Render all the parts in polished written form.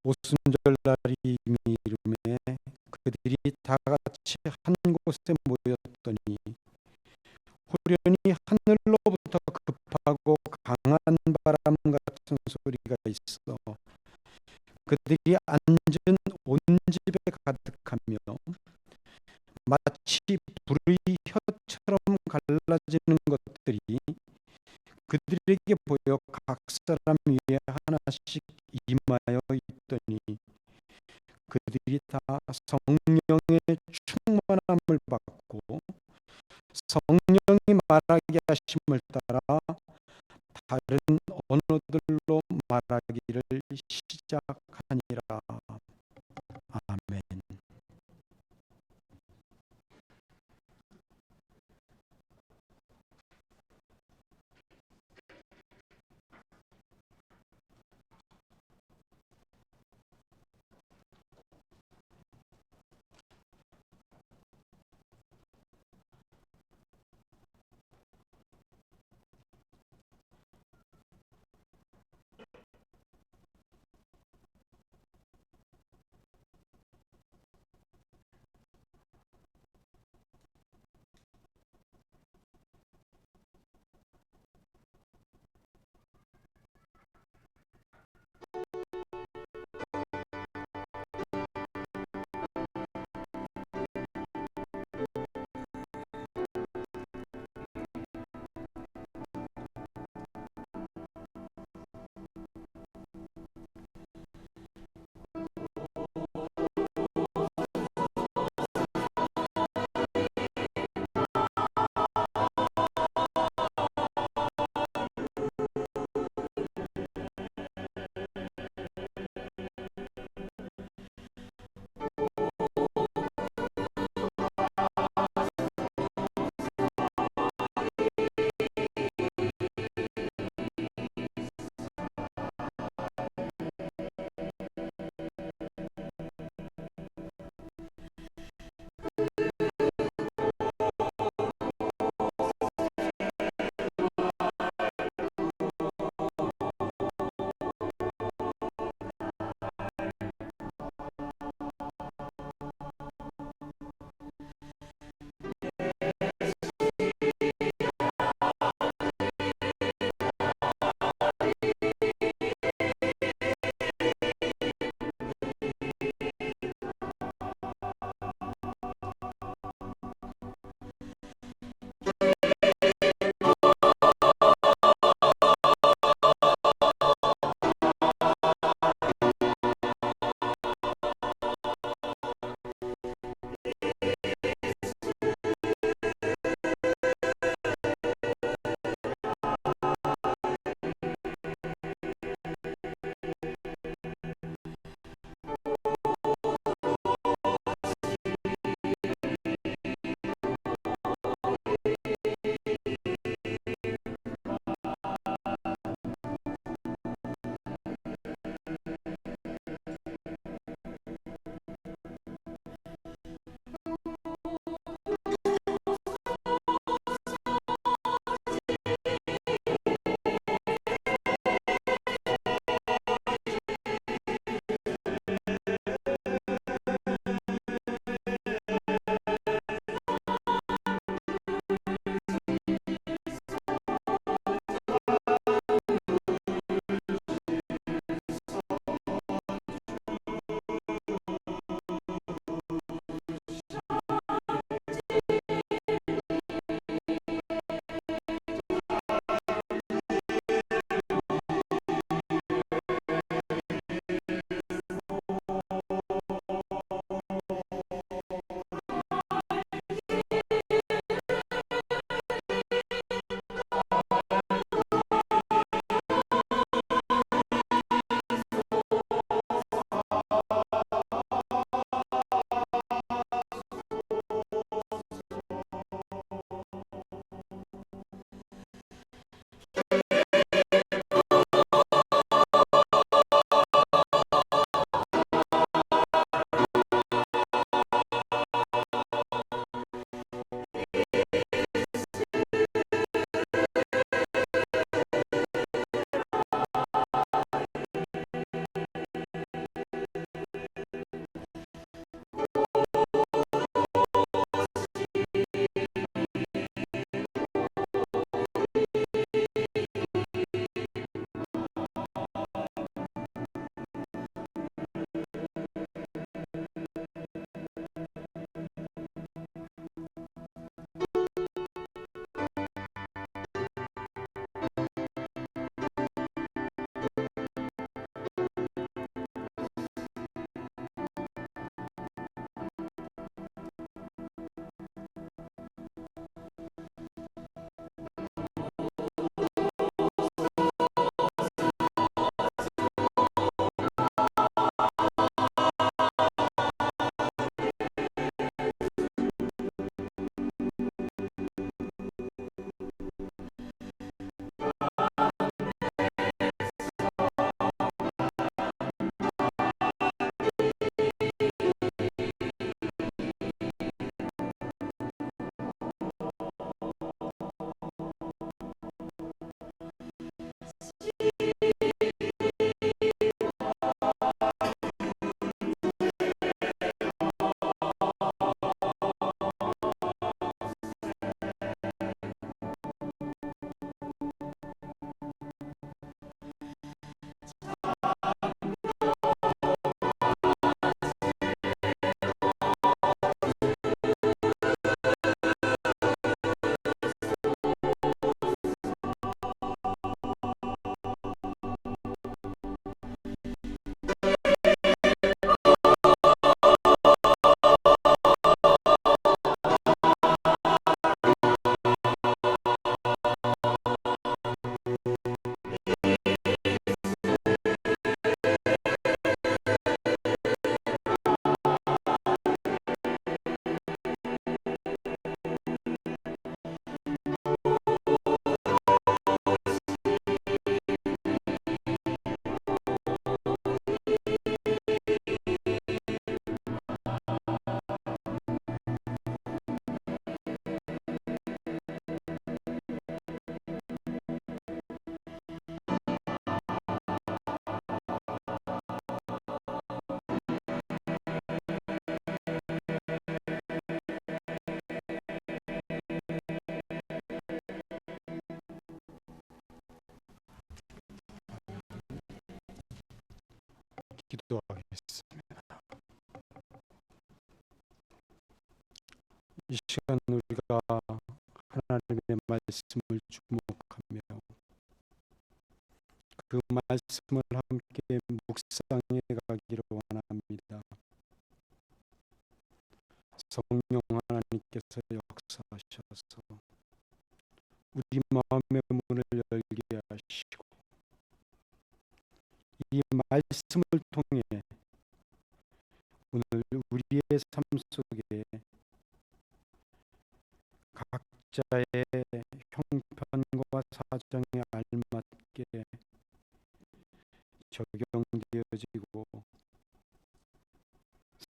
오순절날이 이름에 그들이 다 같이 한 곳에 모였더니 후련히 하늘로부터 급하고 강한 바람 같은 소리가 있어 그들이 앉은 온 집에 가득하며 마치 불의 혀처럼 갈라지는 것들이 그들에게 보여 각 사람 위에 하나씩 임하여 있더니 그들이 다 성령의 충만함을 받고 성령이 말하게 하심을 따라 다른 언어들로 말하기를 시작하니라. 아멘. 기도하겠습니다. 이 시간 우리가 하나님의 말씀을 주목하며 그 말씀을 함께 묵상해 가기를 원합니다. 성령 하나님께서 역사하셔서 우리 마음의 문을 열게 하시고 이 말씀을 통해 오늘 우리의 삶 속에 각자의 형편과 사정에 알맞게 적용되어지고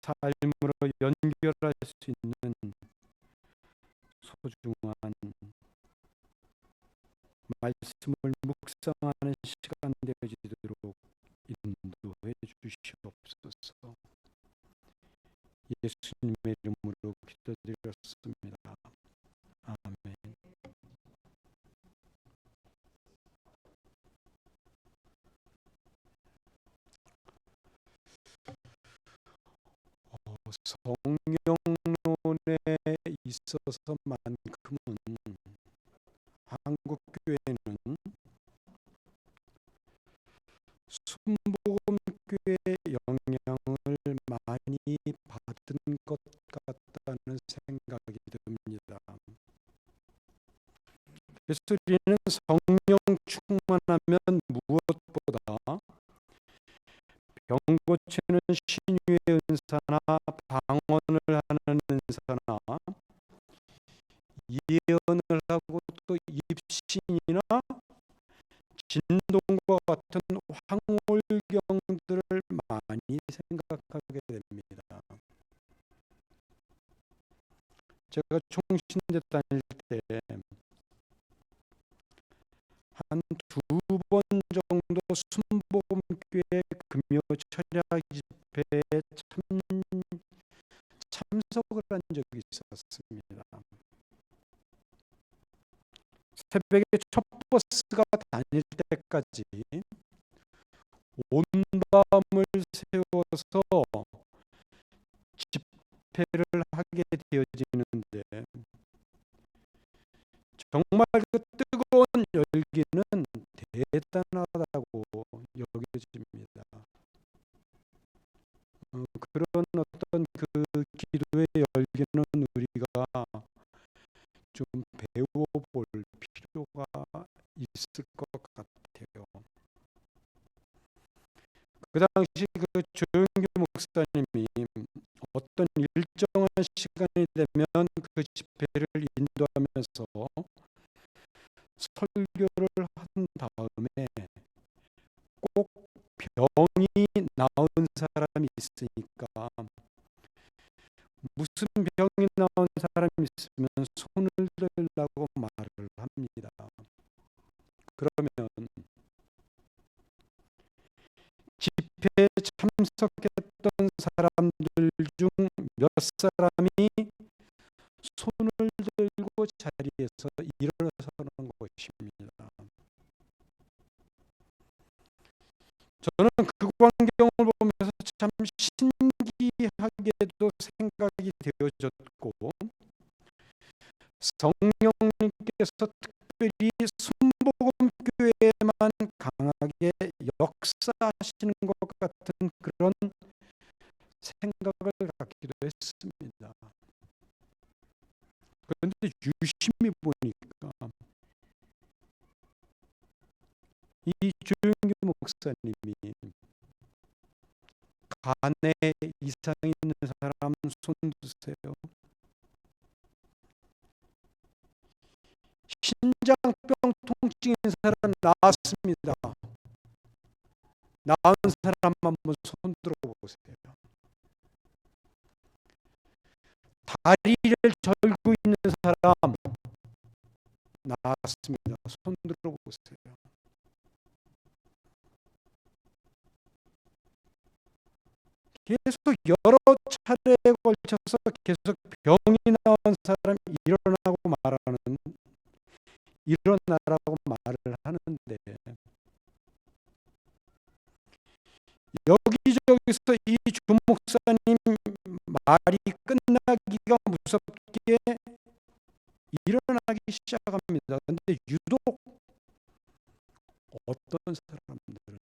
삶으로 연결할 수 있는 소중한 말씀을 묵상하는 시간 되어지도록 인도해 주시옵소서. 예수님의 이름으로 기도드렸습니다. 아멘. 성령론에 있어서만큼은 한국 교회는 순복음교회의 영향을 많이 받은 것 같다는 생각이 듭니다. 그래서 우리는 성령 충만하면 무엇보다 병 고치는 신유의 은사나 방언을 하는 은사나 예언을 하고 또 입신이나 진동과 같은 황홀경들을 많이 생각하게 됩니다. 제가 총신대 다닐 때 한 2번 정도 순복음교회 금요 철야 집회에 참석을 한 적이 있었습니다. 새벽에 첫 버스가 다닐 때까지 온 밤을 새워서 집회를 하게 되어지는데 정말 그 뜨거운 열기는 대단하다고 여겨집니다. 그런 어떤 그 기도의 열기는 우리가 좀 배워볼 필요가 있을 것 같아요. 그 당시 그 조영규 목사님이 어떤 일정한 시간이 되면 그 집회를 인도하면서 설교를 한 다음에 꼭 병이 나은 사람이 있으니까 무슨 병이 나온 사람이 있으면 손을 들라고 말을 합니다. 그러면 집회에 참석했던 사람들 중 몇 사람이 손을 들고 자리에서 일어서는 것입니다. 저는 그 광경을 보면서 참 신기하게도 생각이 되어졌고 성령님께서 특별히 순복음교회에만 강하게 역사하시는 것 같은 그런 생각을 갖기도 했습니다. 그런데 유심히 보니까 이 조영규 목사님이 간에 이상이 있는 사람 손 드세요. 신장병 통증인 사람 나았습니다. 나은 사람 한번 손 들어보세요. 다리를 절고 있는 사람 나았습니다. 손 들어보세요. 계속 여러 차례에 걸쳐서 계속 병이 나온 사람이 일어나고 말하는 일어나라고 말을 하는데 여기저기 주 목사님 말이 끝나기가 무섭게 일어나기 시작합니다. 근데 유독 어떤 사람들은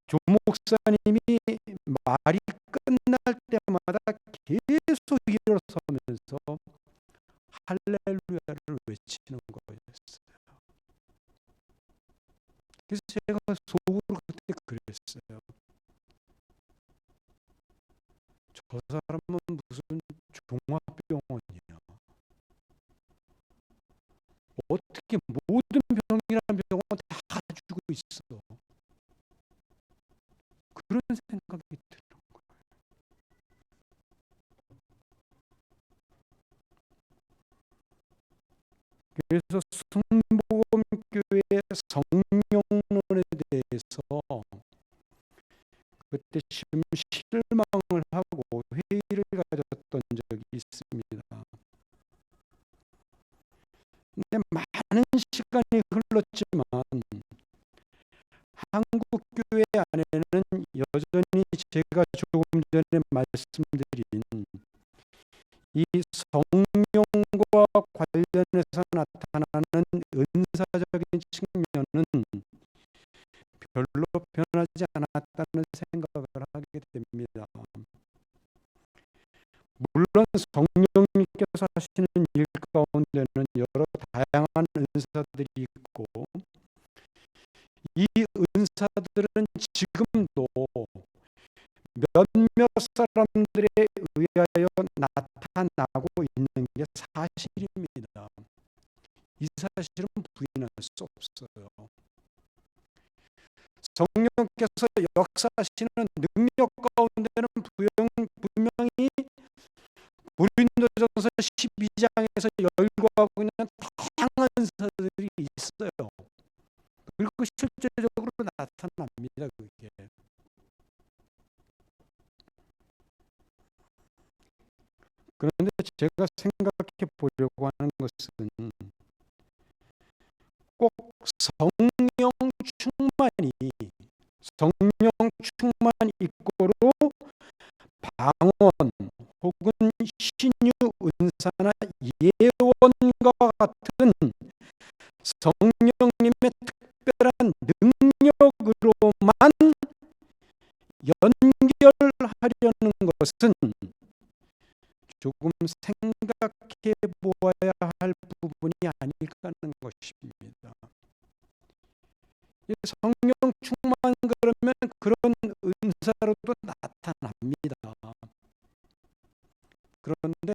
주 목사님이 말이 끝날 때마다 계속 일어서면서 할렐루야를 외치는 거였어요. 그래서 제가 속으로 그때 그랬어요. 저 사람은 무슨 종합병원이야. 어떻게 모든 병이라는 병은 다 가지고 있어. 그런 생각이 드는 거예요. 그래서 승복음교회 성령론에 대해서 그때 실망을 하고 회의를 가졌던 적이 있습니다. 근데 많은 시간이 흘렀지만 한국교회 안에는 여전히 제가 조금 전에 말씀드린 이 성령과 관련해서 나타나는 은사적인 측면은 별로 변하지 않았다는 생각을 하게 됩니다. 물론 성령님께서 하시는 일 가운데는 여러 다양한 은사들이 있고 이 은사들은 지금도 몇몇 사람들에 의하여 나타나고 있는 게 사실입니다. 이 사실은 부인할 수 없어요. 성령께서 역사하시는 능력 가운데는 분명히 고린도전서 12장에서 열거하고 있는 다양한 은사들이 있어요. 그리고 실제적으로 나타납니다. 그게. 그런데 제가 생각해 보려고 하는 것은 꼭 성령 충만 있고로 방언 혹은 신유 은사나 예언과 같은 성령님의 특별한 능력으로만 연결하려는 것은 조금 생각해 보아야 할 부분이 아닐까 하는 것입니다. 성령 충만 그러면 그런 은사로도 나타납니다. 그런데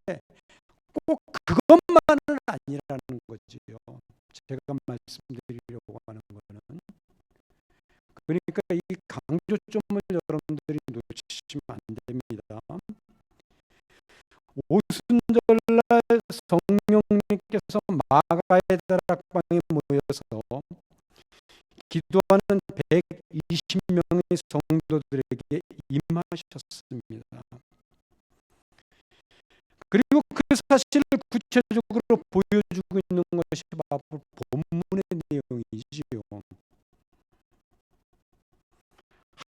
꼭 그것만은 아니라는 거지요. 제가 말씀드리려고 하는 것은 그러니까 이 강조점을 여러분들이 놓치시면 안 됩니다. 오순절날 성령님께서 마가의 다락방에 모여서 기도하는 120명의 성도들에게 임하셨습니다. 그리고 그 사실을 구체적으로 보여주고 있는 것이 바로 본문의 내용이지요.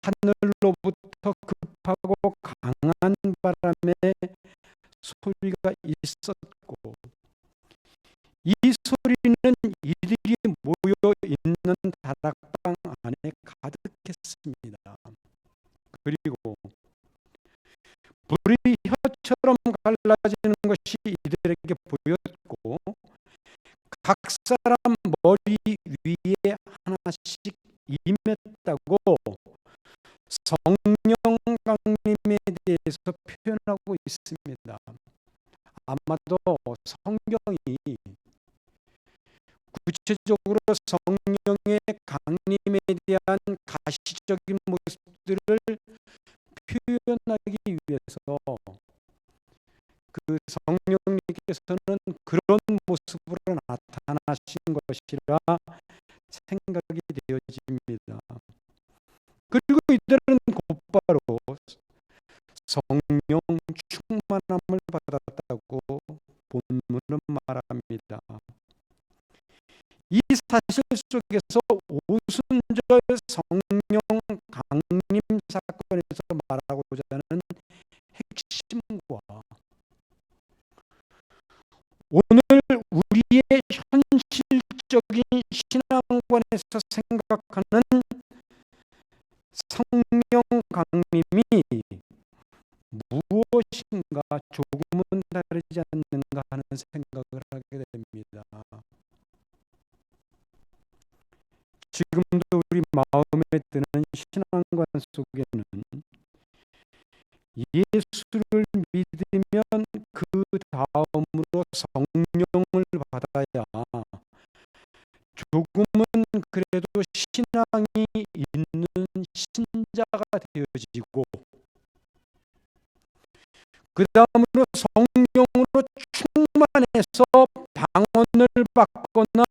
하늘로부터 급하고 강한 바람에 소리가 있었고 이 소리는 이들이 모여 있는 다락방 안에 가득했습니다. 그리고 불이 혀처럼 갈라지는 것이 이들에게 보였고 각 사람 머리 위에 하나씩 임했다고 성령 강림에 대해서 표현하고 있습니다. 아마도 성경이 구체적으로 성령의 강림에 대한 가시적인 모습들을 표현하기 위해서 그 성령님께서는 그런 모습으로 나타나신 것이라 생각이 되어집니다. 그리고 이들은 곧바로 성령 충만함을 받았다고 본문은 말합니다. 이 사실 속에서 오순절 성령 강림 사건에서 말하고자 하는 핵심과 오늘 우리의 현실적인 신앙관에서 생각하는 성령 강림이 무엇인가 조금은 다르지 않는가 하는 생각을 하게 됩니다. 지금도 우리 마음에 드는 신앙관 속에는 예수를 믿으면 그 다음으로 성령을 받아야 조금은 그래도 신앙이 있는 신자가 되어지고, 그 다음으로 성령으로 충만해서 방언을 받거나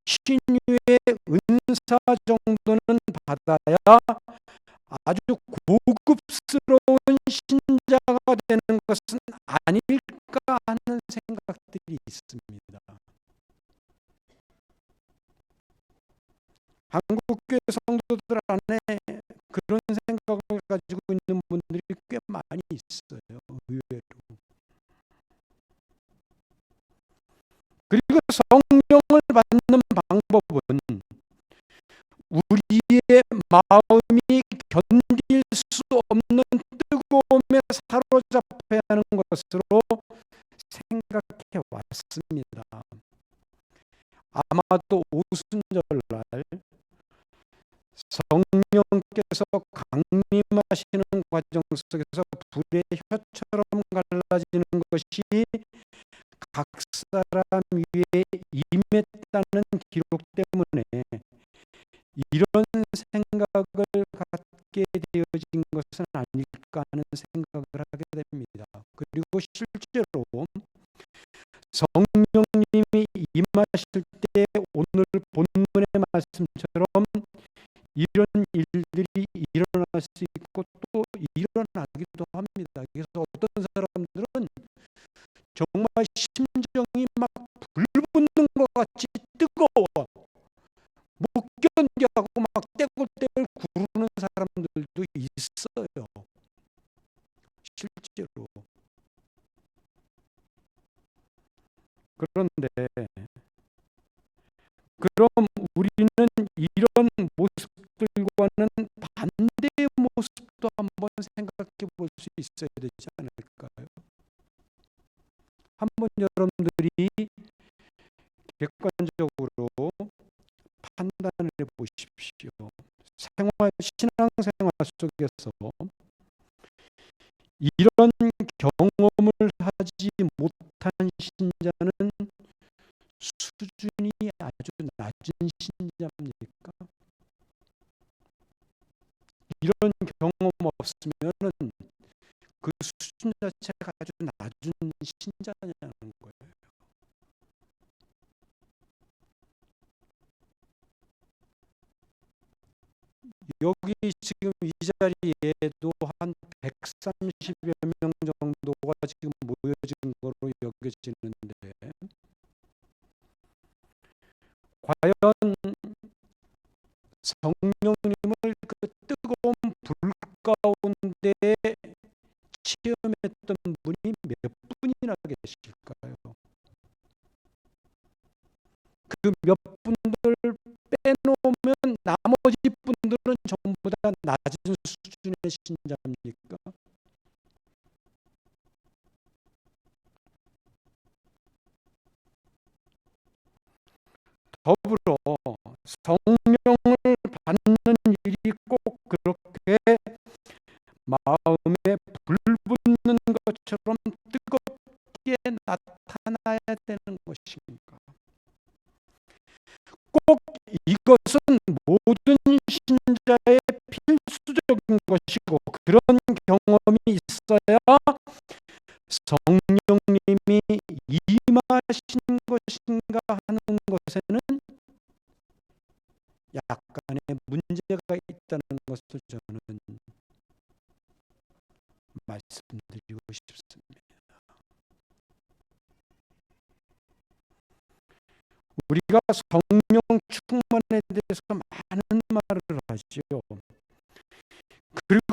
신유의 은사 정도는 받아야 아주 고급스러운 신자가 되는 것은 아닐까 하는 생각들이 있습니다. 한국교회 성도들 안에 그런 생각을 가지고 있는 분들이 꽤 많이 있어요. 의외로. 그리고 성령을 받는 방법은 우리의 마음이 견딜 수 없는 뜨거움에 사로잡혀야 하는 것으로 생각해 왔습니다. 아마도 오순절날 성령께서 강림하시는 과정 속에서 불의 혀처럼 갈라지는 것이 각 사람 위에 임했다는 기록 때문에 이런 생각을 갖게 되어진 것은 아닐까 하는 생각을 하게 됩니다. 그리고 실제로 성령님이 임하실 때 오늘 본문의 말씀처럼 이런 일들이 일어날 수 있고 또 일어나기도 합니다. 그래서 어떤 사람들은 정말 심정이 막 불붙는 것 같이 뜨거워 못 견뎌하고 막 떼굴떼굴 구르는 사람들도 있어요. 실제로. 그런데 그럼 우리는 이런 모습들과는 반대의 모습도 한번 생각해 볼 수 있어야 되지 않을까요? 한번 여러분들이 객관적으로 판단을 해 보십시오. 신앙생활 속에서 이런 경험을 하지 못한 신자는 수준이 아주 낮은 신자입니까? 이런 경험 없으면은 그 수준 자체가 아주 낮은 신자냐는 거예요. 여기 지금 이 자리에도 한 130여 명 정도가 지금 모여진 거로 여겨지는데 과연 성령님을 그 뜨거운 불 가운데 체험했던 분이 몇 분이나 계실까요? 그 몇 분들 빼놓으면 나머지 분들은 전부 다 낮은 수준의 신자입니까? 더불어 성령을 받는 일이 꼭 그렇게 마음에 불붙는 것처럼 뜨겁게 나타나야 되는 것인가? 꼭 이것은 모든 신자의 필수적인 것이고 그런 경험이 있어야 성령님이 임하신 것인가 하는 것에는 약간의 문제가 있다는 것을 저는 말씀드리고 싶습니다. 우리가 성령 충만에 대해서 많은 말을 하죠.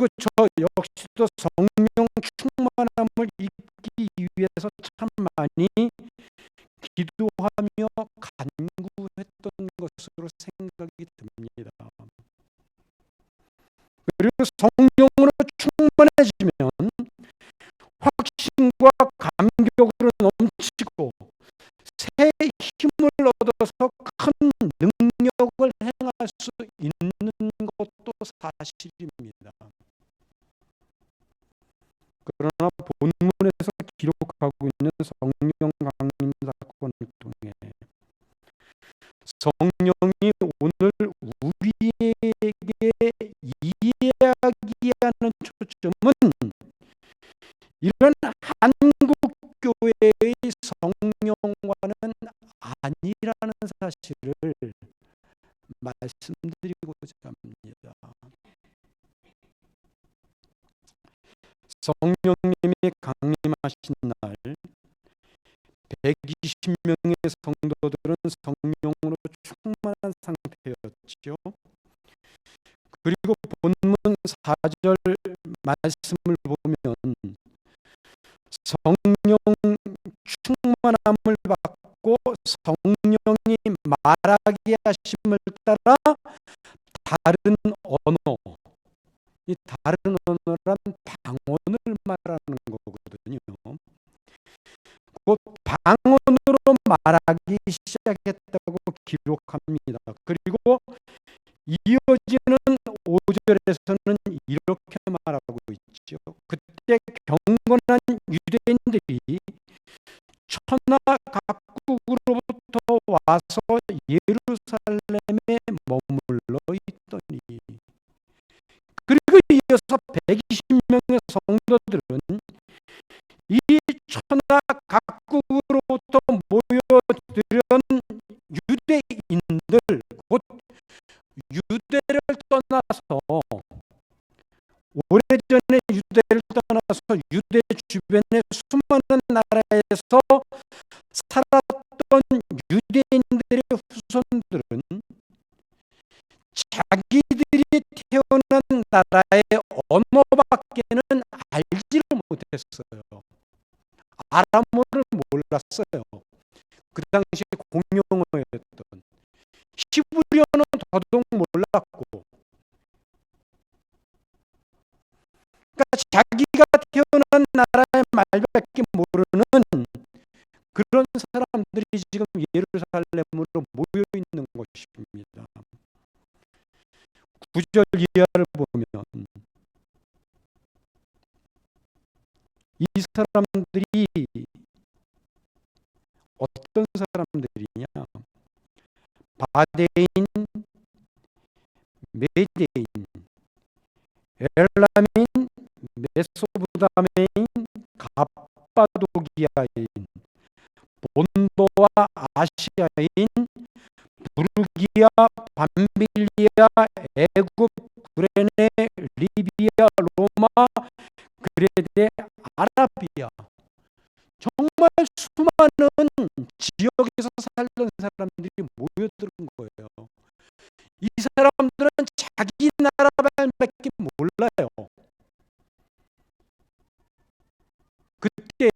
그리고 저 역시도 성령 충만함을 입기 위해서 참 많이 기도하며 간구했던 것으로 생각이 듭니다. 그리고 성령으로 충만해지면 확신과 감격으로 넘치고 새 힘을 얻어서 큰 능력을 행할 수 있는 것도 사실입니다. 그러나 본문에서 기록하고 있는 성령 강림 사건을 통해 성령이 오늘 우리에게 이야기하는 초점은 이런 한국 교회의 성령과는 아니라는 사실을 말씀드리고자 합니다. 성령님이 강림하신 날 120명의 성도들은 성령으로 충만한 상태였지요. 그리고 본문 4절 말씀을 보면 성령 충만함을 받고 성령이 말하게 하심을 따라 다른 언어, 이 다른 언어란 방언을 말하는 거거든요. 곧 방언으로 말하기 시작했다고 기록합니다. 그리고 이어지는 5절에서는 이렇게 말하고 있죠. 그때 경건한 유대인들이 천하 각국으로부터 와서 예루살렘에 머물러 있더니, 그리고 이어서 120명의 성도들은 이 천하 각국으로부터 모여들은 유대인들, 곧 유대를 떠나서 오래전에 유대를 떠나서 유대 주변의 수많은 나라에서 살았던 유대인들의 후손들은 자기들이 태어난 나라의 언어밖에는 알지를 못했어요. 아람어를 몰랐어요. 그 당시에 공용어였던 히브리어는 더더욱 몰랐고, 그러니까 자기가 태어난 나라의 말밖에 모르는 그런 사람들이 지금 예루살렘으로 모여 있는 것입니다. 9절 이하를 보면 이 사람들이 어떤 사람들이냐? 바데인, 메데인, 엘라민, 메소부다메인, 갑바도기아인, 본도와 아시아인, 부르기아, 밤빌리아, 애굽, 구레네, 리비아, 로마, 그레데, 아라비아, 정말 수많은 지역에서 살던 사람들이 모여드는 거예요. 이 사람들은 자기 나라밖에 몰라요. 그때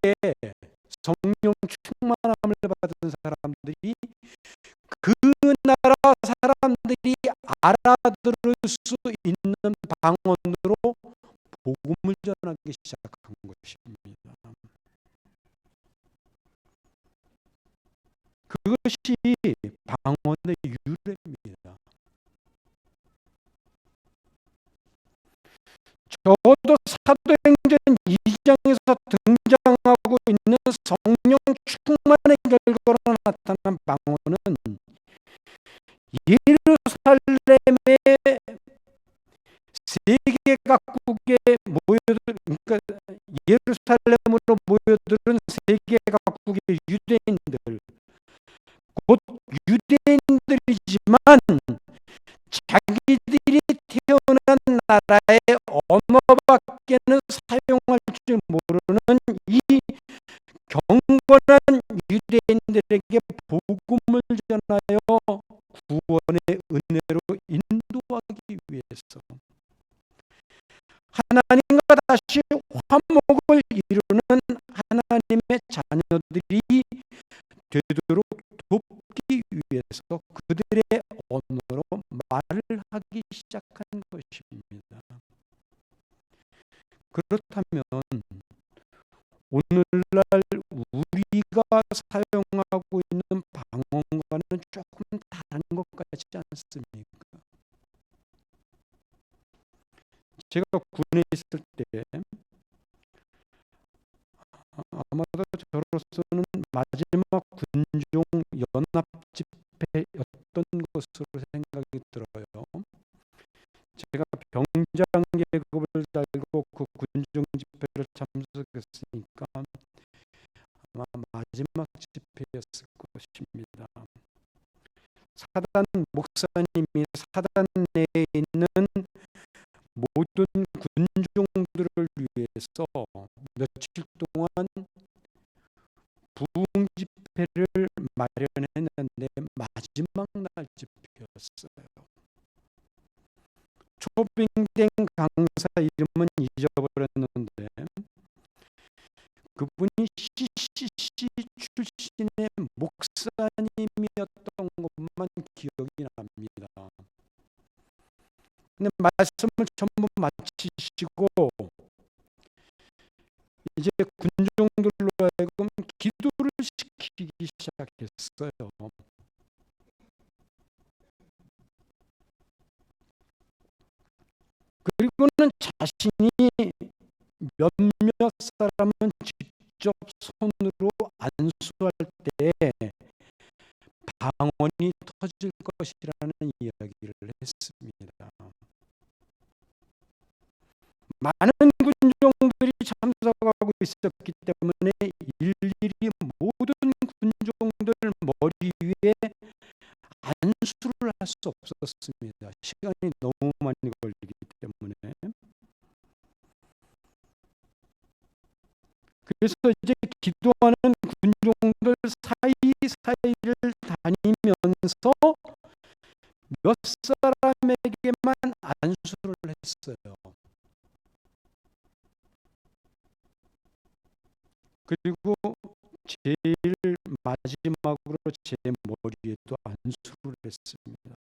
성령 충만함을 받은 사람들이 그 나라 사람들이 알아들을 수 있는 방언으로 복음을 전하기 시작한 것입니다. 그것이 방언의 유래입니다. 적어도 사도행전 2장에서 등장하고 있는 성령 충만의 결과로 나타난 방언은 예루살렘의 세계 각국에 그러니까 예루살렘으로 모여드는 세계 각국의 유대인들, 곧 유대인들이지만 자기들이 태어난 나라의 언어밖에는 사용할 줄 모르는 이 경건한 유대인들에게 복음을 전하여 구원의 은혜로 인도하기 위해서 하나님과 다시 화목을 이루는 하나님의 자녀들이 되도록 돕기 위해서 그들의 언어로 말을 하기 시작한 것입니다. 그렇다면 오늘날 우리가 사용하고 있는 방언과는 조금 다른 것 같지 않습니까? 제가 군에 있을 때 아마도 저로서는 마지막 군종 연합 집회였던 것으로 생각이 들어요. 제가 병장 계급을 달고 그 군종 집회를 참석했으니까 아마 마지막 집회였을 것입니다. 사단 목사님이 사단 내에 있는 모든 군종들을 위해서 며칠 동안 부흥 집회를 마련했는데 마지막 날 집회였어요. 초빙된 강사 이름은 잊어버렸는데 그분이 CCC 출신의 목사님이었던 것만 기억이 납니다. 근데 말씀을 전부 마치시고 이제 군종들로 하여금 기도를 시키기 시작했어요. 그리고는 자신이 몇몇 사람은 직접 손으로 안수할 때 방언이 터질 것이라는 이야기를 했습니다. 많은 군종들이 참석하고 있었기 때문에 일일이 모든 군종들 머리 위에 안수를 할 수 없었습니다. 시간이 너무 많이 걸리기 때문에. 그래서 이제 기도하는 군종들 사이사이를 다니면서 몇 사람에게만 안수를 했어요. 그리고 제일 마지막으로 제 머리에도 안수를 했습니다.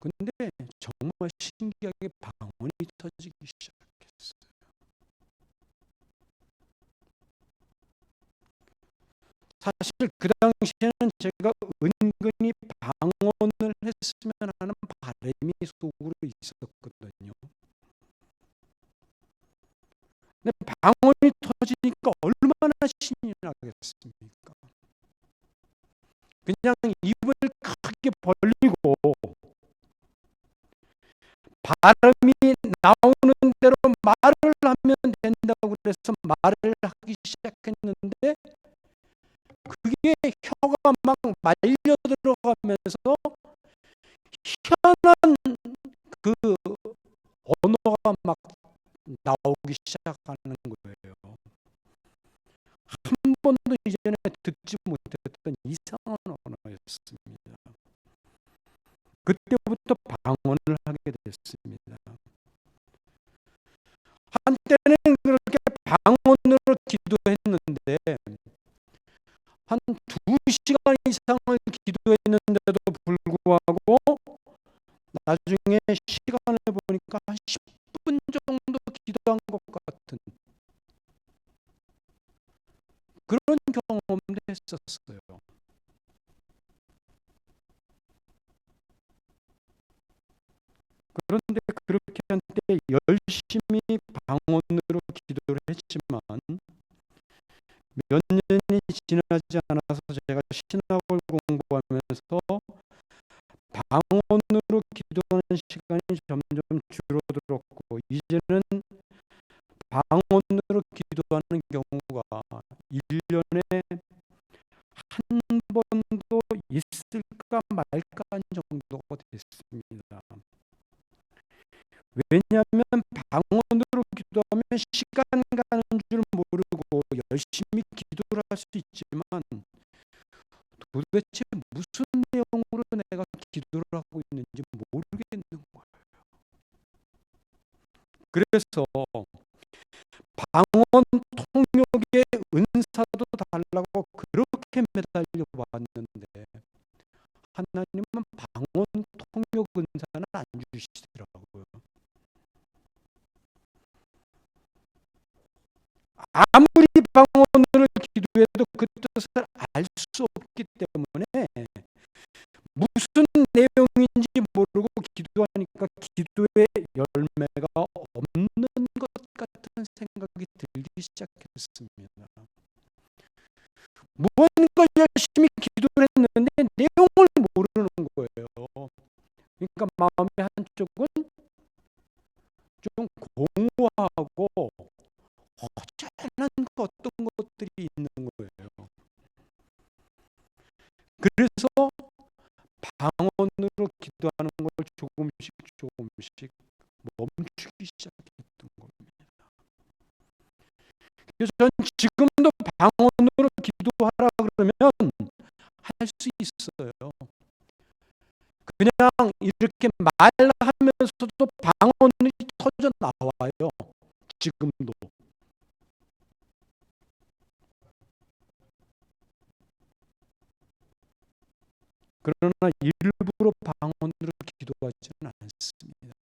근데 정말 신기하게 방언이 터지기 시작했어요. 사실 그 당시에는 제가 은근히 방언을 했으면 하는 바람이 속으로 있었거든요. 근데 방언이 터지니까 얼마나 신이 나겠습니까? 그냥 입을 크게 벌리고 발음이 나오는 대로 말을 하면 된다고 그래서 말을 하기 시작했는데 그게 혀가 막 말려 들어가면서 희한한 그 언어가 막 나오기 시작하는 거예요. 한 번도 이전에 듣지 못했던 이상한 언어였습니다. 그때부터 방언을 하게 됐습니다. 한때는 그렇게 방언으로 기도했는데 한 2시간 이상을 기도했는데도 불구하고 나중에 시간을 보니까 한 10분 정도 기도한 것 같은 그런 경험도 했었어요. 그런데 그렇게 한때 열심히 방언으로 기도를 했지만 몇 년이 지나지 않아서 제가 신학을 공부하면서 방언으로 기도하는 시간이 점점 줄어들었고 이제는 방언으로 기도하는 경우가 1년에 한 번도 있을까 말까 한 정도가 됐습니다. 왜냐하면 방언으로 기도하면 시간 가는 줄 모르고 열심히 기도를 할 수 있지만 도대체 무슨 내용으로 내가 기도를 하고 있는지 모르겠는 거예요. 그래서 방언 통역의 은사도 달라고 그렇게 매달려 왔는데 하나님은 방언 통역 은사는 안 주시더라고요. 아무리 방언으로 기도해도 그 뜻을 알 수 없기 때문에 무슨 내용인지 모르고 기도하니까 기도의 열매가 없는 것 같은 생각이 들기 시작했습니다. 무언가 열심히 기도를 했는데 내용을 모르는 거예요. 그러니까 마음의 한쪽은 좀 공허하고 어쩌는 어떤 것들이 있는 거예요. 그래서 방언으로 기도하는 걸 조금씩 멈추기 시작했던 겁니다. 그래서 전 지금도 방언으로 기도하라 그러면 할 수 있어요. 그냥 이렇게 말하면서도 방언이 터져 나와요. 지금도. 그러나 일부러 방언으로 기도하지는 않습니다.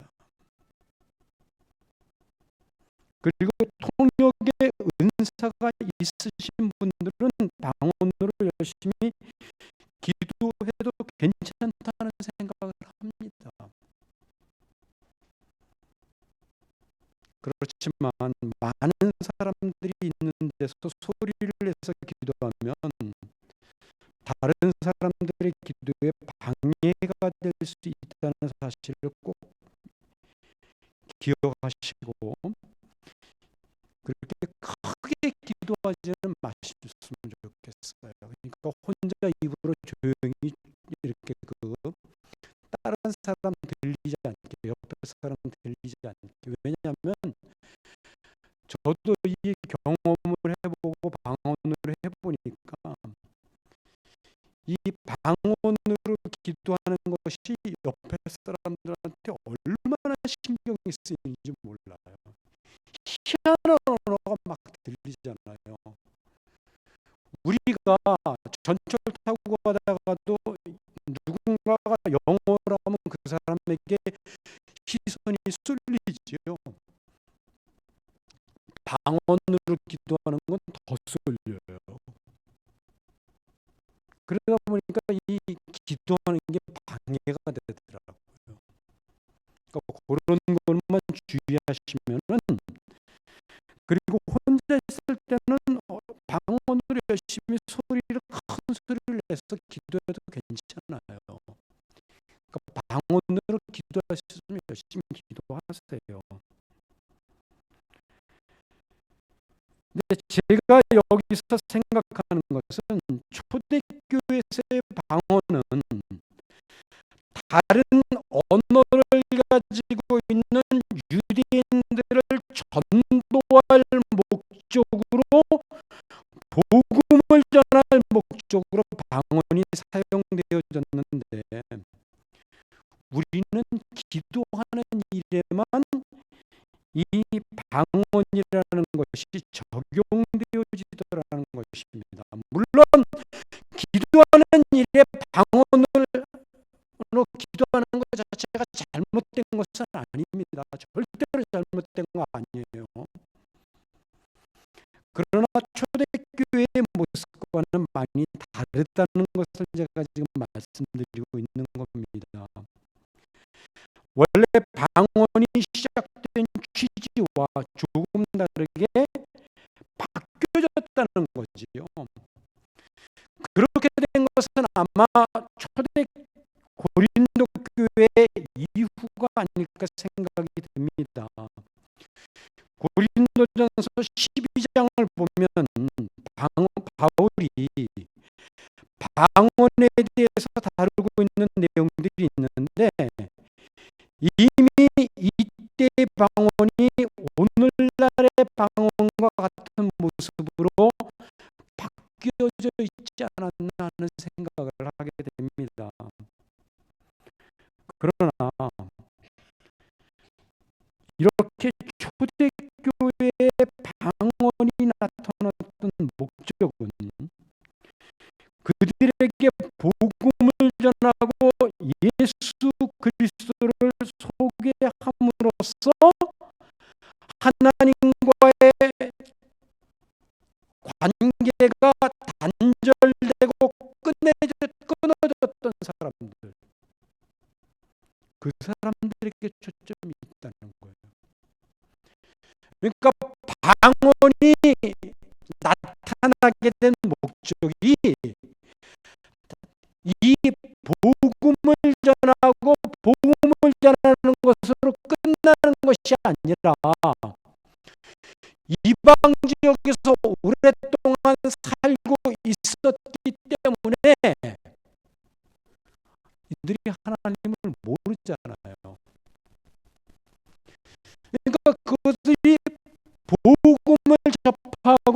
그리고 통역의 은사가 있으신 분들은 방언으로 열심히 기도해도 괜찮다는 생각을 합니다. 그렇지만 많은 사람들이 있는 데서 소리를 내서 기도하면 다른 사람들의 기도에 방해가 될 수 있다는 사실을 꼭 기억하시고 그렇게 크게 기도하지는 마셨으면 좋겠어요. 그러니까 혼자 입으로 조용히 이렇게 다른 사람 들리지 않게, 옆에 사람 들리지 않게. 왜냐하면 저도 이 경험을 해보고 방언으로 해보니까 이 방언으로 기도하는 것이 옆에 사람들한테 얼마나 신경이 쓰이는지 몰라요. 희한한 언어가 막 들리잖아요. 우리가 전철 타고 가다가도 누군가가 영어를 하면 그 사람에게 시선이 쏠리지요. 방언으로 기도하는 건 더 쏠려요. 그러다 보니까 이 기도하는 게 방해가 되더라고요. 그러니까 그런 것만 주의하시면은, 그리고 혼자 있을 때는 방언으로 열심히 큰 소리를 내서 기도해도 괜찮아요. 그러니까 방언으로 기도할 수 있으면 열심히 기도하세요. 근데 제가 여기서 생각하는 것은 초대교회에서의 방언은 다른 언어를 가지고 있는 유대인들을 전도할 목적으로, 복음을 전할 목적으로 방언이 사용되어졌는데 우리는 기도하는 일에만 이 방언이라는 것이 적용되어지더라는 것입니다. 물론 기도하는 일에 방언으로 기도하는 것 자체가 잘못된 것은 아닙니다. 절대로 잘못된 거 아니에요. 그러나 초대교회의 모습과는 많이 다르다는 것을 제가 지금 말씀드리고 있는 겁니다. 원래 방언이 시작된 취지와 조금 다르게 바뀌어졌다는 거지요. 그렇게 된 것은 아마 초대 고린도 교회 이후가 아닐까 생각이 듭니다. 고린도전서 12장을 보면 바울이 방언에 대해서 다루고 있는 내용들이 있는데 이미 이때 방언이 오늘날의 방언과 같은 모습으로 바뀌어져 있지 않았나 하는 생각을 하게 됩니다. 그러나 이렇게 그들에게 복음을 전하고 예수 그리스도를 소개함으로써 하나님과의 관계가 단절되고 끊어졌던 사람들, 그 사람들에게 초점이 있다는 거예요. 그러니까 방언이 나타나게 된 목적이 이 복음을 전하고 복음을 전하는 것으로 끝나는 것이 아니라 이방 지역에서 오랫동안 살고 있었기 때문에 이들이 하나님을 모르잖아요. 그러니까 그것들이 복음을 접하고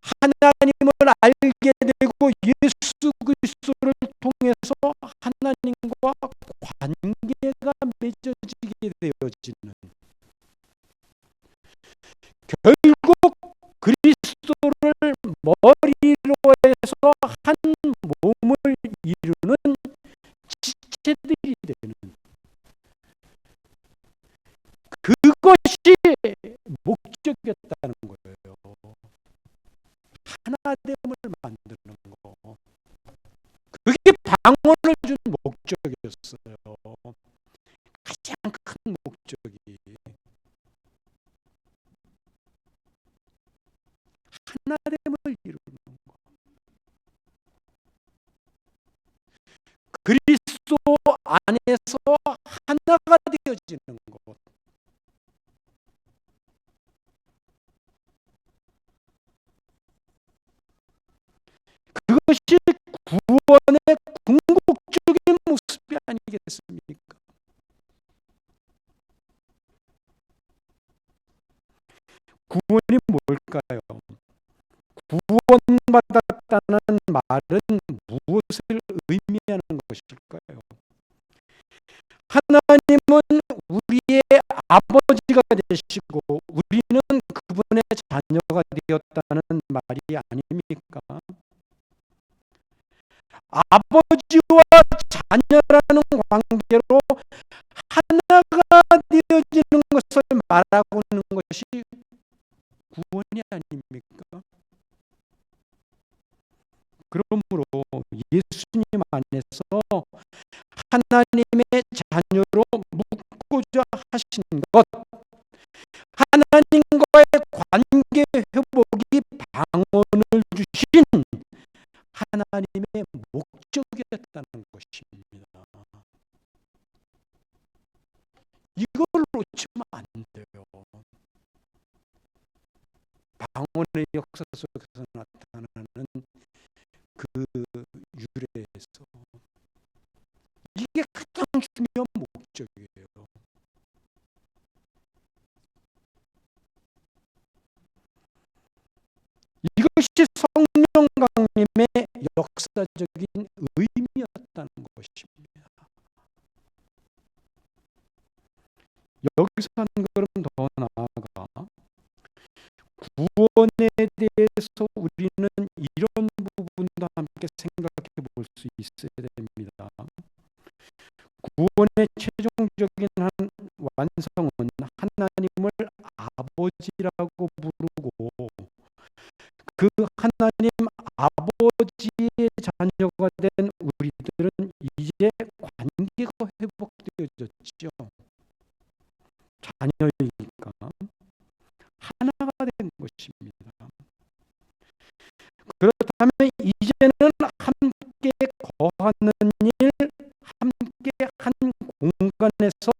하나님을 알게 되고 예수 그리스도를 통해서 하나님과 관계가 맺어지게 되어지는, 결국 그리스도를 머리로 해서 한 몸을 이루는 지체들이 되는, 그것이 목적이었다는 거예요. 하나됨을 만드는 거. 그게 방언을 준 목적이었어요. 가장 큰 목적이 하나됨을 이루는 거. 그리스도 안에서 하나가 되어지는 것. 그것이 구원의 궁극적인 모습이 아니겠습니까? 구원이 뭘까요? 구원받았다는 말은 무엇을 의미하는 것일까요? 하나님은 우리의 아버지가 되시고 우리는 그분의 자녀가 되었다는 말이 아닙니까? 아버지와 자녀라는 관계로 하나가 되어지는 것을 말하고 있는 것이 구원이 아닙니까? 그러므로 예수님 안에서 하나님의 자녀로 묻고자 하신 것, 하나님과의 관계 회복이 방언을 주신 하나님의 목적이었다는 것입니다. 이걸 놓치면 안 돼요. 방언의 역사 속에서 나타나는 그 유래에서 이게 가장 중요한 목적이에요. 이것이 성령 강림의 역사적인 의미였다는 것입니다. 여기서 한 걸음 더 나아가 구원에 대해서 우리는 이런 부분도 함께 생각해 볼 수 있어야 됩니다. 구원의 최종적인 완성은 하나님을 아버지라고 부르고 그 하나님 아버지의 자녀가 된 우리들은 이제 관계가 회복되어졌죠. 자녀이니까 하나가 된 것입니다. 그렇다면 이제는 함께 거하는 일, 함께 한 공간에서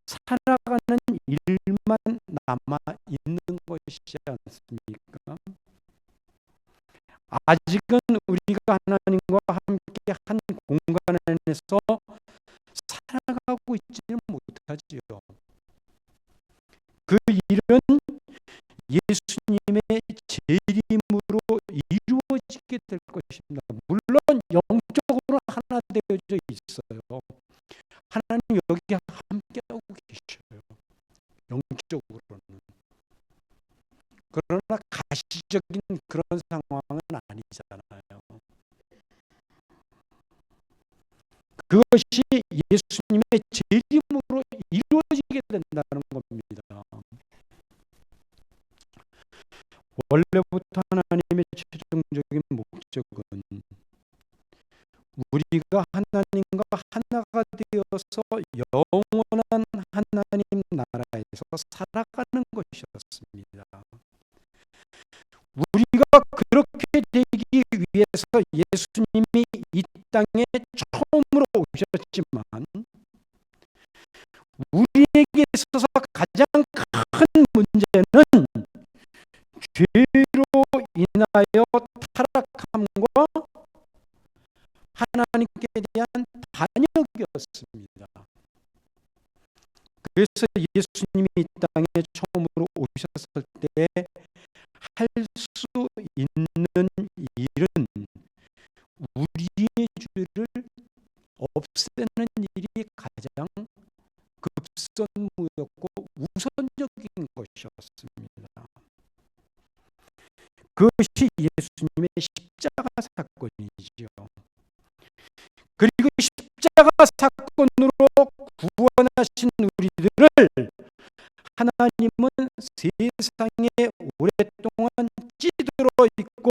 살아가는 일만 남아 있는 것이지 않습니까? 아직은 우리가 하나님과 함께 한 공간 안에서 살아가고 있지는 못하지요. 그 일은 예수님의 재림으로 이루어지게 될 것입니다. 물론 영적으로 하나 되어져 있어요. 하나님 여기 함께하고 계셔요. 영적으로는. 그러나 가시적인 그런 상황은 아니잖아요. 그것이 예수님의 재림으로 이루어지게 된다는 겁니다. 원래부터 하나님의 최종적인 목적은 우리가 하나님과 하나가 되어서 영원한 하나님 나라에서 살아가는 것이었습니다. 우리가 그렇게 되기 위해서 예수님이 이 땅에 처음으로 오셨지만 우리에게 있어서 가장 큰 문제는 죄로 인하여 타락함과 하나님께 대한 반역이었습니다. 그래서 예수님이 이 땅에 처음으로 오셨을 때 할 수 있는 일은 우리의 죄를 없애는 일이 가장 급선무였고 우선적인 것이었습니다. 그것이 예수님의 십자가 사건이지요. 그리고 십자가 사건으로 구원하신 우리들을 하나님은 세상에 오랫동안 찌들어 있고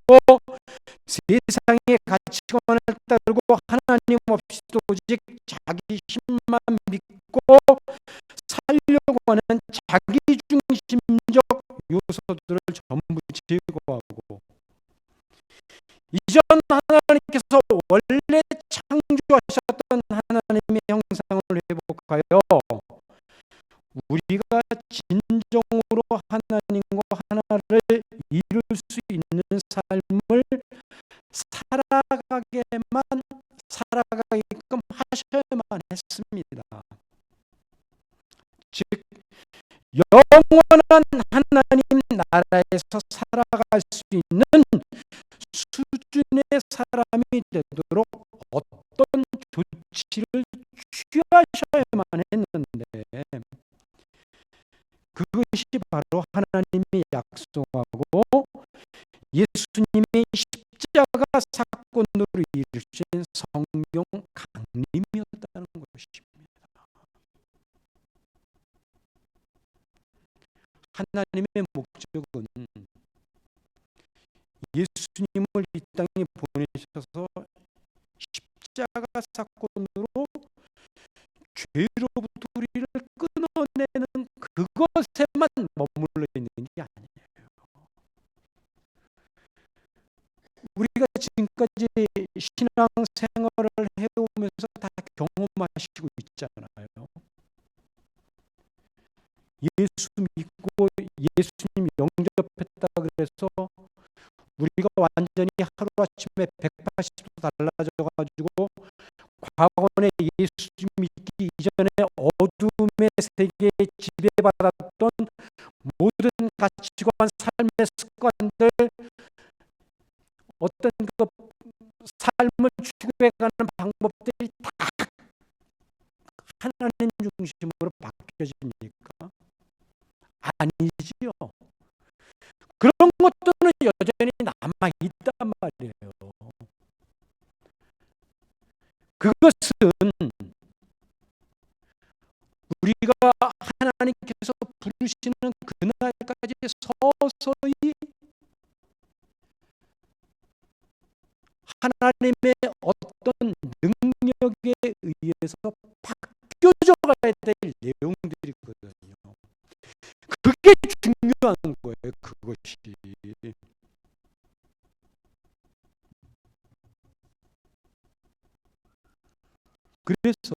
세상의 가치관을 따르고 하나님 없이 오직 자기 힘만 믿고 살려고 하는 자기중심적 요소들을 전부 제거하고 이전 하나님께서 원래 창조하셨던 하나님의 형상을 회복하여 우리가 진정으로 하나님과 하나를 이룰 수 있는 삶을 살아가게끔 하셔야만 했습니다. 즉 영원한 하나님 나라에서 살아갈 수 있는 수준의 사람이 되도록 어떤 조치를 취하셔야만 했는데 그것이 바로 하나님이 약속하고 예수님이 십자가 사건으로 이루신 성령 강림이었다는 것입니다. 하나님의 목적은 예수님을 이 땅에 보내셔서 십자가 사건으로 죄로부터 우리를 끊어내는 그것에만 머물러 있는 게 아니에요. 우리가 지금까지 신앙생활을 해오면서 다 경험하시고 있잖아요. 예수 믿고 예수님 영접했다 그래서 우리가 완전히 하루아침에 180도 달라져가지고 과거에 예수 믿기 이전에 어둠의 세계에 지배받았던 모든 가치관, 삶의 습관들, 어떤 그 삶을 추구해가는 방법들이 다 하나님 중심으로 바뀌어집니까? 아니지요. 그런 것들은 여전히 남아있단 말이에요. 그것은 우리가 하나님께서 부르시는 그날까지 서서히 하나님의 어떤 능력에 의해서 바뀌어져 가야 될 내용들이거든요. 그게 중요한 거예요. 그것이. 그래서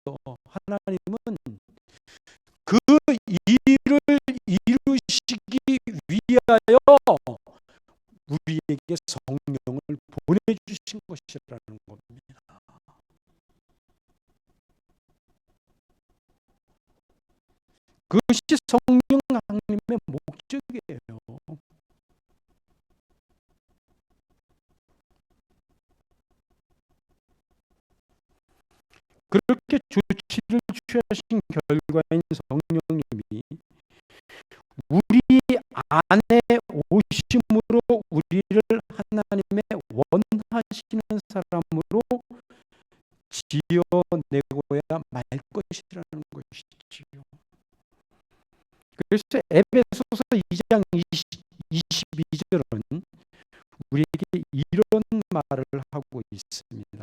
하나님은 그 일을 이루시기 위하여 우리에게 성령을 보내주신 것이라는 겁니다. 그것이 성령 강림의 목적이에요. 그렇게 조치를 취하신 결과인 성령님이 우리 안에 오심으로 우리를 하나님의 원하시는 사람으로 지어내고야 말 것이라는 것이지요. 그래서 에베소서 2장 22절은 우리에게 이런 말을 하고 있습니다.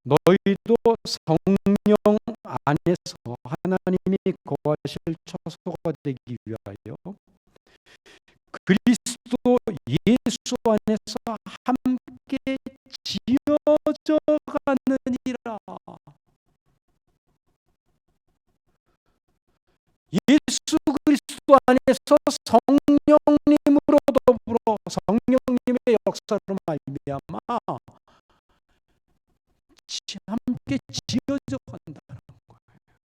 너희도 성령 안에서 하나님이 거하실 처소가 되기 위하여 그리스도 예수 안에서 함께 지어져 가느니라. 예수 그리스도 안에서 성령님으로 더불어 성령님의 역사로 말미암아 함께 지어져 간다는 거예요.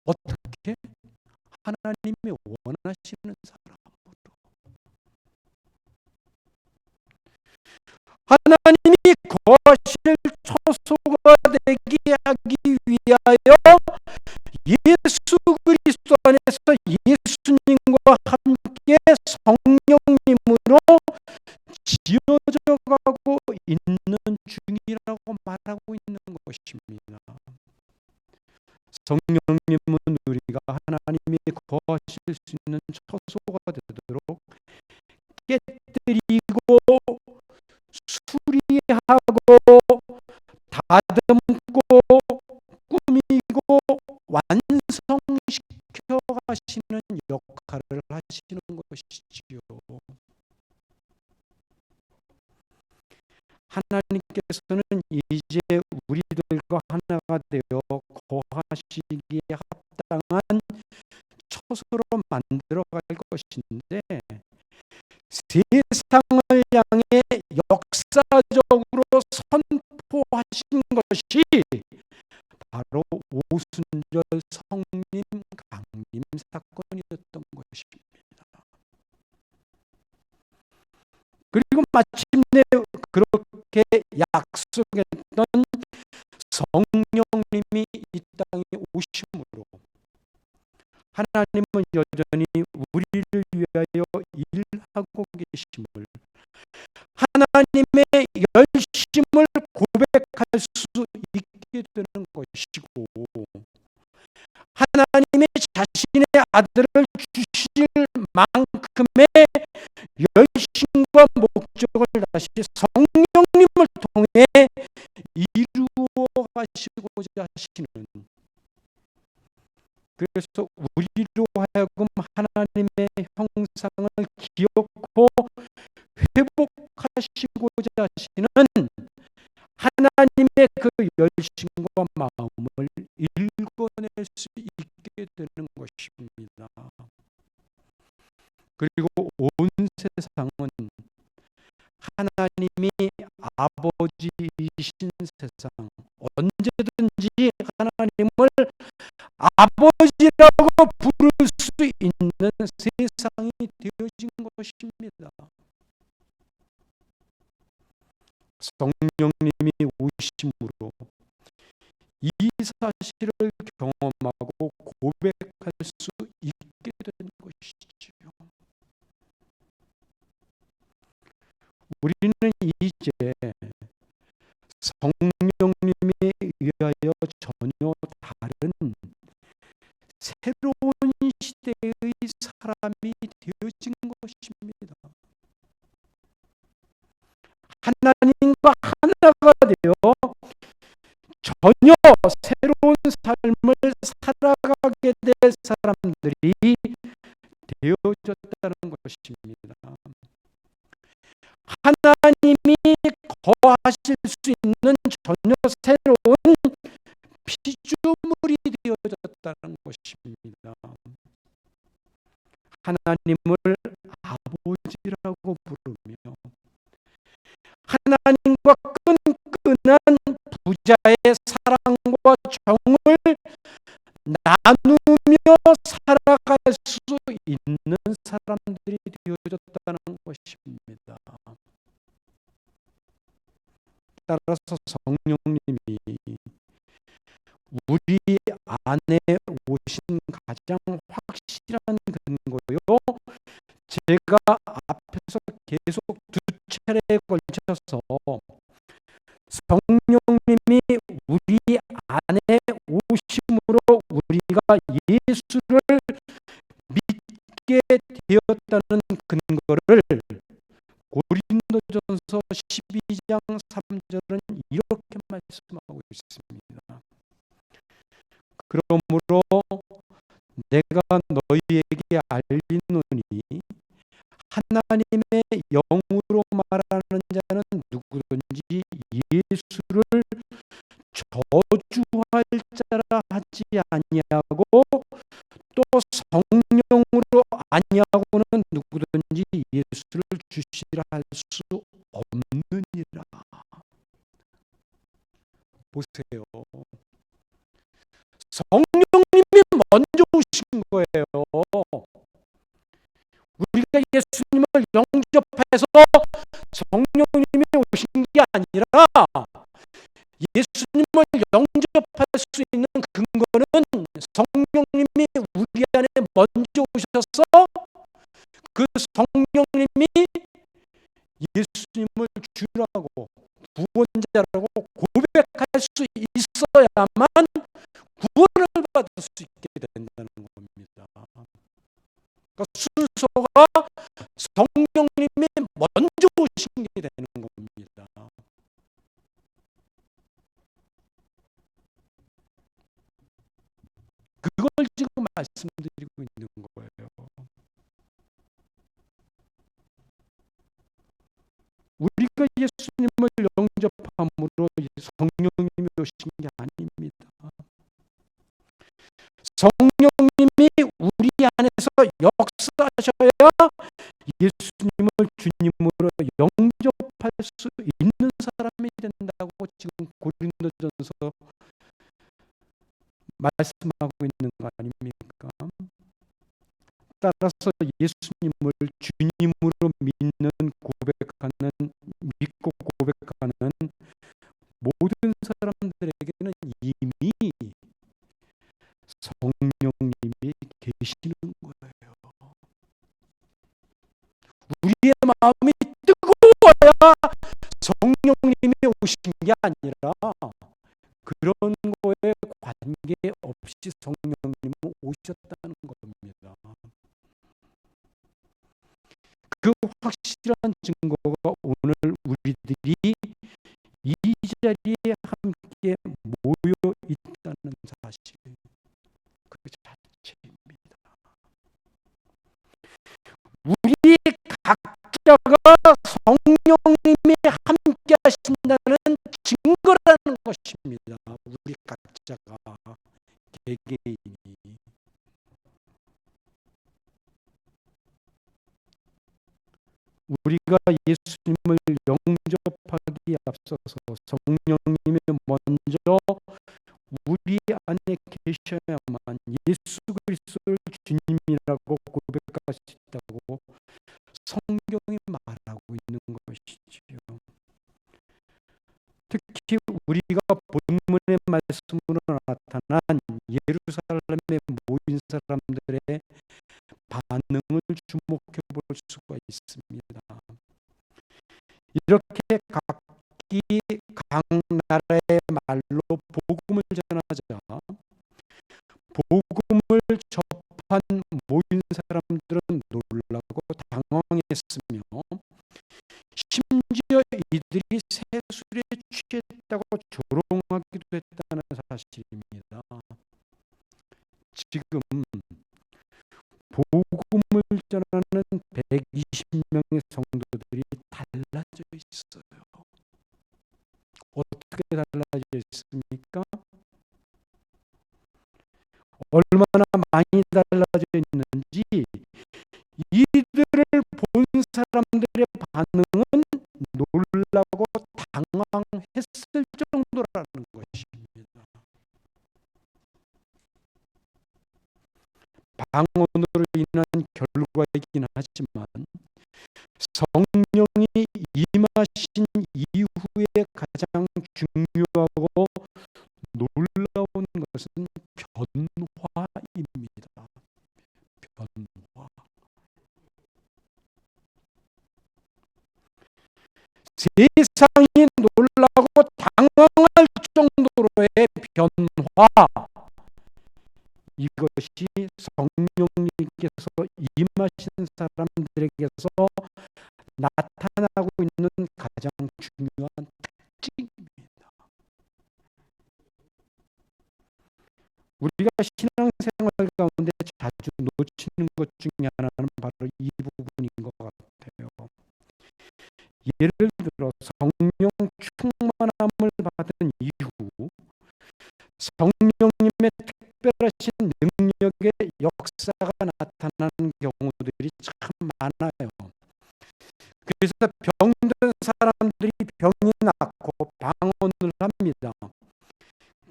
어떻게? 하나님이 원하시는 사람으로. 하나님이 거하실 처소가 되게 하기 위하여 예수 그리스도 안에서 예수님과 함께 성령님으로 지어져 가고 있는 중이라고 말하고 있는 것입니다. 성령님은 우리가 하나님이 거하실 수 있는 처소가 되도록 깨뜨리고 수리하고 다듬고 꾸미고 완성시켜 가시는 역할을 하시는 것이지요. 하나님께서는 이제 우리들과 하나가 되어 거하시기에 합당한 처소로 만들어 갈 것인데, 세상을 향해 역사적으로 선포하신 것이 바로 오순절 성림 강림 사건이었던 것입니다. 그리고 마침내 그렇게 약속했던 성령님이 이 땅에 오심으로 하나님은 여전히 우리를 위하여 일하고 계심을, 하나님의 열심을 고백할 수 있게 되는 것이고, 하나님의 자신의 아들을 주실 만큼의 열심과 목적을 다시 성령님을 통해 이루어 가시고자 하시는, 그래서 우리로 하여금 하나님의 형상을 기억고 회복하시고자 하시는 하나님의 그 열심과 마음을 읽어낼 수 있게 되는 것입니다. 그리고 온 세상은 하나님이 아버지이신 세상, 언제든지 하나님을 아버지라고 부를 수 있는 세상이 되어진 것입니다. 성령님이 오심으로 이 사실을 경험하고 고백할 수 있게 된 것이지요. 우리는 이제 성령님에 의하여 전혀 다른 새로운 시대의 사람이 되어진 것입니다. 하나님과 하나가 되어 전혀 새로운 삶을 살아가게 될 사람들이 되어졌다는 것입니다. 하나님이 거하실 수 있는 전혀 새로운 피조물이 되어졌다는 것입니다. 하나님을 아버지라고 부르며 하나님과 끈끈한 부자의 사랑과 정을 나누며 살아갈 수 있는 사람들이 되어졌다는 것입니다. 따라서 성령님이 우리 안에 오신 가장 확실한 근거요, 제가 앞에서 계속 두 차례에 걸쳐서 성령님이 우리 안에 오심으로 우리가 예수를 믿게 되었다는 근거를 고린도전서 12장 3절은 이렇게 말씀하고 있습니다. 그러므로 내가 너희에게 알리노니 하나님의 영으로 말하는 자는 누구든지 예수를 저주할 자라 하지 아니하고 또 성령으로 아니하고는 누구든지 예수를 주시라 할 수 없느니라. 보세요. 성령님이 먼저 오신 거예요. 우리가 예수님을 영접해서 성령님이 오신 게 아니라 예수님을 영접할 수 있는 근거는 성령님이 우리 안에 먼저 오셔서 그 성령님이 예수님을 주라고 구원자라고 고백할 수 있어야만 구원을 받을 수 있게 된다는 겁니다. 그러니까 순서가 성령님이 먼저 오신 게 되는 겁니다. 그걸 지금 말씀드리고 있는 거예요. 우리가 예수님을 영접함으로 성령님이 오신 게 아닙니다. 성령님이 우리 안에서 역사하셔야 예수님을 주님으로 영접할 수 있는 사람이 된다고 지금 고린도전서 말씀하고 있는 거 아닙니까? 따라서 예수님을 주님으로 믿고 고백하는 모든 사람들에게는 이미 성령님이 계시는 거예요. 우리의 마음이 뜨거워야 성령님이 오신 게 아니라 그런 거에 관계없이 성령님은 오셨다는 겁니다. 그 확실한 증거가 오늘 우리들이 이 자리에 함께 모여 있다는 사실, 그 자체입니다. 우리 각자가 성령님이 함께 하신다는 증거라는 것입니다. 우리 각자가 개개인이. 우리가 예수님을 영접하기에 앞서서 성령님이 먼저 우리 안에 계셔야만 예수 그리스도를 주님이라고 고백할 수 있다고 성경이 말하고 있는 것이지요. 특히 우리가 본문의 말씀으로 나타난 예루살렘에 모인 사람들의 반응을 주목해 볼 수가 있습니다. 이렇게 각기 각 나라의 말로 복음을 전하자 복음을 접한 모인 사람들은 놀라고 당황했으며 심지어 이들이 세술에 취했다고 조롱하기도 했다는 사실입니다. 지금 복음을 전하는 120명의 성도들이 달라져 있어요. 어떻게 달라져 있습니까? 얼마나 많이 달라져 있는지 이들을 본 사람들의 반응은 놀라고 당황했을 정도라는 것입니다. 방언으로 인한 결과이긴 하지만 성령이 임하신 이후에 가장 중요하고 놀라운 것은 변화입니다. 변화. 세상이 놀라고 당황할 정도로의 변화, 이것이 성령님께서 임하신 사람들에게서 나타나고 있는 가장 중요한 특징입니다. 우리가 신앙생활 가운데 자주 놓치는 것 중에 하나는 바로 이 부분인 것 같아요. 예를 들어 성령 충만함을 받은 이후 성령님의 특별하신 능력의 역사가 나타나는 경우들이 참 많아요. 그래서 병든 사람들이 병이 낫고 방언을 합니다.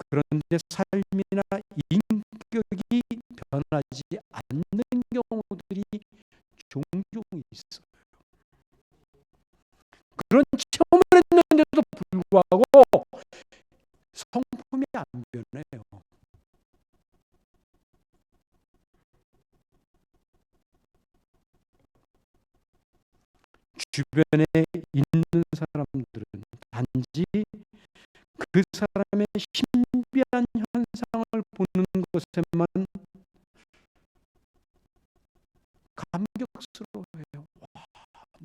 그런데 삶이나 인격이 변하지 않는 경우들이 종종 있어요. 그런 체험을 했는데도 불구하고 성품이 안 변해요. 주변에 있는 사람들은 단지 그 사람의 신비한 현상을 보는 것에만 감격스러워해요. 와,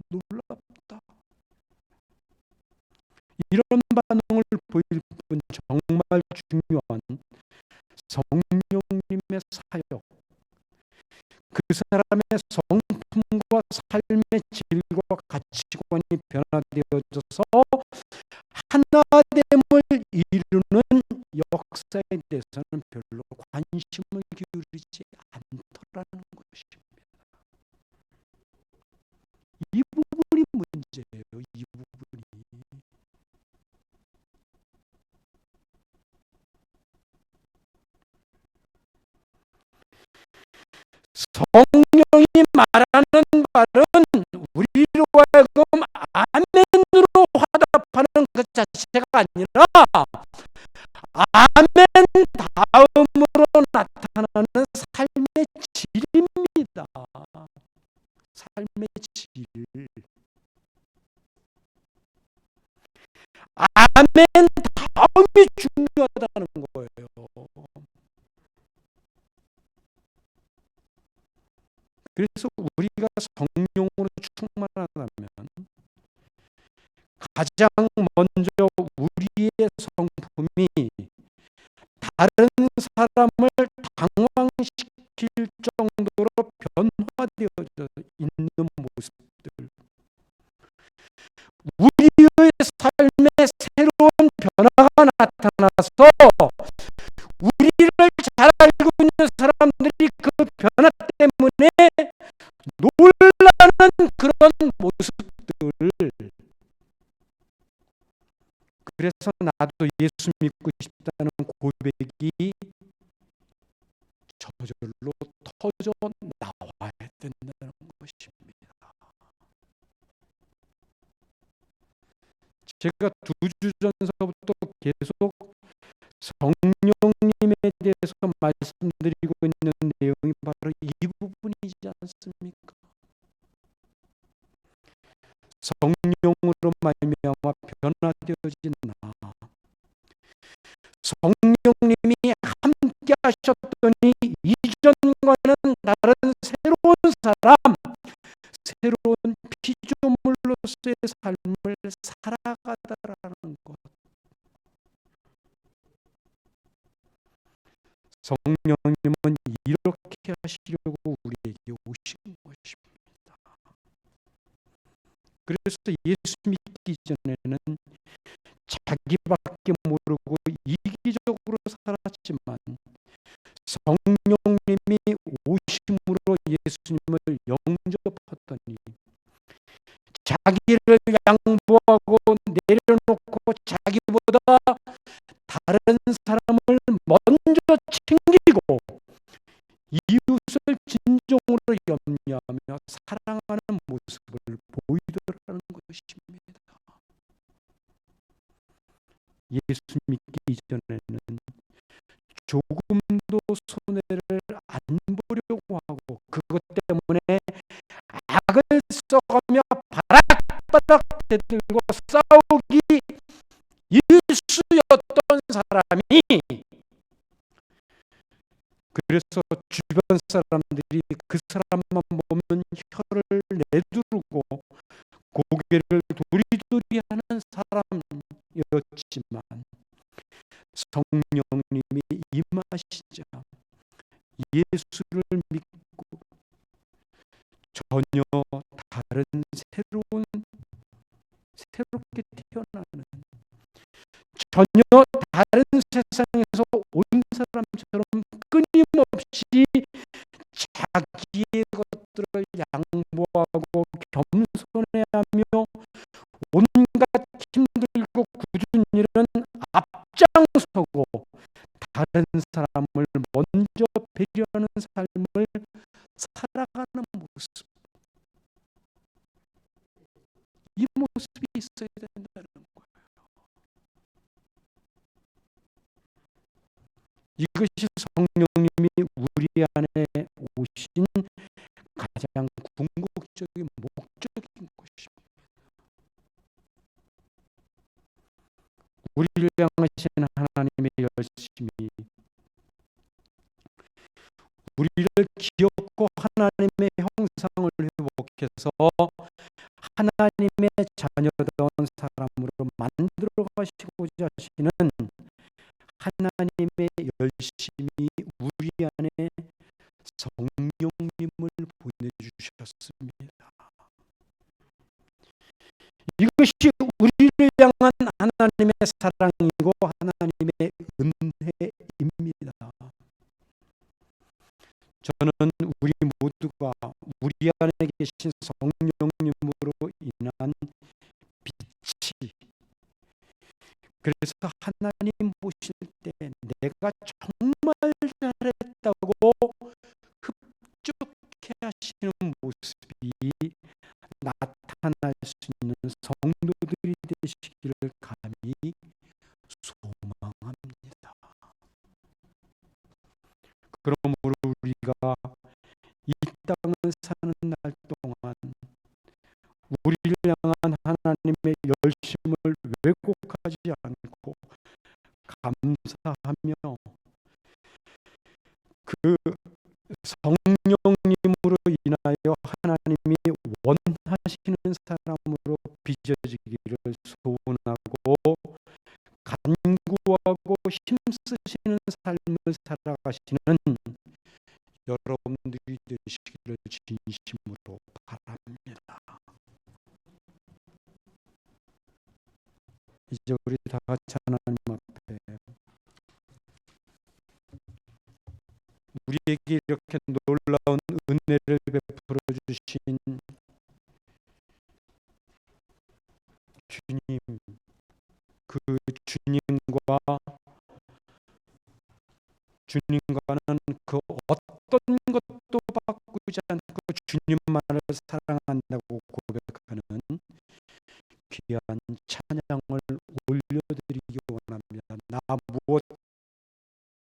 놀랍다. 이런 반응을 보일 뿐 정말 중요한 성령님의 사역, 그 사람의 성품과 삶의 질과 가치관이 변화되어져서 하나됨을 이루는 역사에 대해서는 별로 관심을 기울이지 않더라는 것입니다. 이 부분이 문제예요. 이 부분이. 성령이 말하는 말은 우리로 하여금 아멘으로 화답하는 것 자체가 아니라 아멘 다음으로 나타나는 삶의 질입니다. 삶의 질. 아멘 다음이 중요하다는 거예요. 그래서 우리가 성령으로 충만하다면 가장 먼저 우리의 성품이 다른 사람을 당황시킬 정도로 변화되어져 있는 모습들, 우리의 삶에 새로운 변화가 나타나서 우리를 잘 알고 있는 사람들이 그 변화 때문에 놀라는 그런 모습들을, 그래서 나도 예수 믿고 싶다는 고백이 저절로 터져 나와야 된다는 것입니다. 제가 2주 전서부터 계속 성령님에 대해서 말씀드리고 있는 내용이 바로 이 부분이지 않습니까? 성령으로 말미암아 변화되어진 나, 성령님이 함께 하셨더니 이전과는 다른 새로운 사람, 새로운 피조물로서의 삶을 살아가다라는 것. 성령님은 이렇게 하시려고 우리에게 오신 것입니다. 그래서 예수 믿기 전에는 자기밖에 모르고 이기적으로 살았지만 성령님이 오심으로 예수님을 영접하더니 자기를 양보하고 내려놓고 자기보다 다른 사람을 먼저 챙기고 이웃을 진정으로 염려하며 사랑하는 모습을 보이더라는 것입니다. 예수 믿기 이전에는 조금도 손해를 안 보려고 하고 그것 때문에 악을 써가며 바락바락 형제들과 싸우기 일수였던 사람이, 그래서 주변 사람들이 그 사람만 보면 혀를 내두르고 고개를 도리도리하는 사람이었지만 성령님이 임하시자 예수를 믿고 전혀 다른 새롭게 태어나는, 전혀 다른 세상에서 온 사람처럼 끊임없이 자기의 것들을 양보하고 겸손해하며 온갖 힘들고 굳은 일은 앞장서고 다른 사람을 먼저 배려하는 삶을 살아가는 모습, 이 모습이 있어야 된다는 거예요. 이것이 성령님이 우리 안에 오신 가장 궁극적인 목적인 것입니다. 우리를 향하신 하나님의 열심이 우리를 기업고 하나님의 형상을 회복해서 하나님의 자녀다운 사람으로 만들어 가시고자 하시는 하나님의 열심이 우리 안에 성령님을 보내주셨습니다. 이것이 우리를 향한 하나님의 사랑이고 하나님의 은혜입니다. 저는 우리 모두가 우리 안에 계신 성령님으로 인한 빛이, 그래서 하나님 보실 때 내가 정말 잘했다고 흡족해 하시는 모습이 나타날 수 있는 성도들이 되시기를 감히 소망합니다. 그러므로 우리가 이 땅을 사는 날 동안 우리를 향한 하나님의 열심을 왜곡하지 않고 감사하며 그 성령님으로 인하여 하나님이 원하시는 사람으로 빚어지기를 소원하고 간구하고 힘쓰시는 삶을 살아가시는 여러분들이 되시기를 진심으로 바랍니다. 이제 우리 다 같이 하나님 앞에 우리에게 이렇게 놀라운 은혜를 베풀어 주신 주님, 그 주님과는 그 어떤 것도 바꾸지 않고 주님만을 사랑한다고 고백하는 귀한 찬양을 올려드리기 원합니다. 나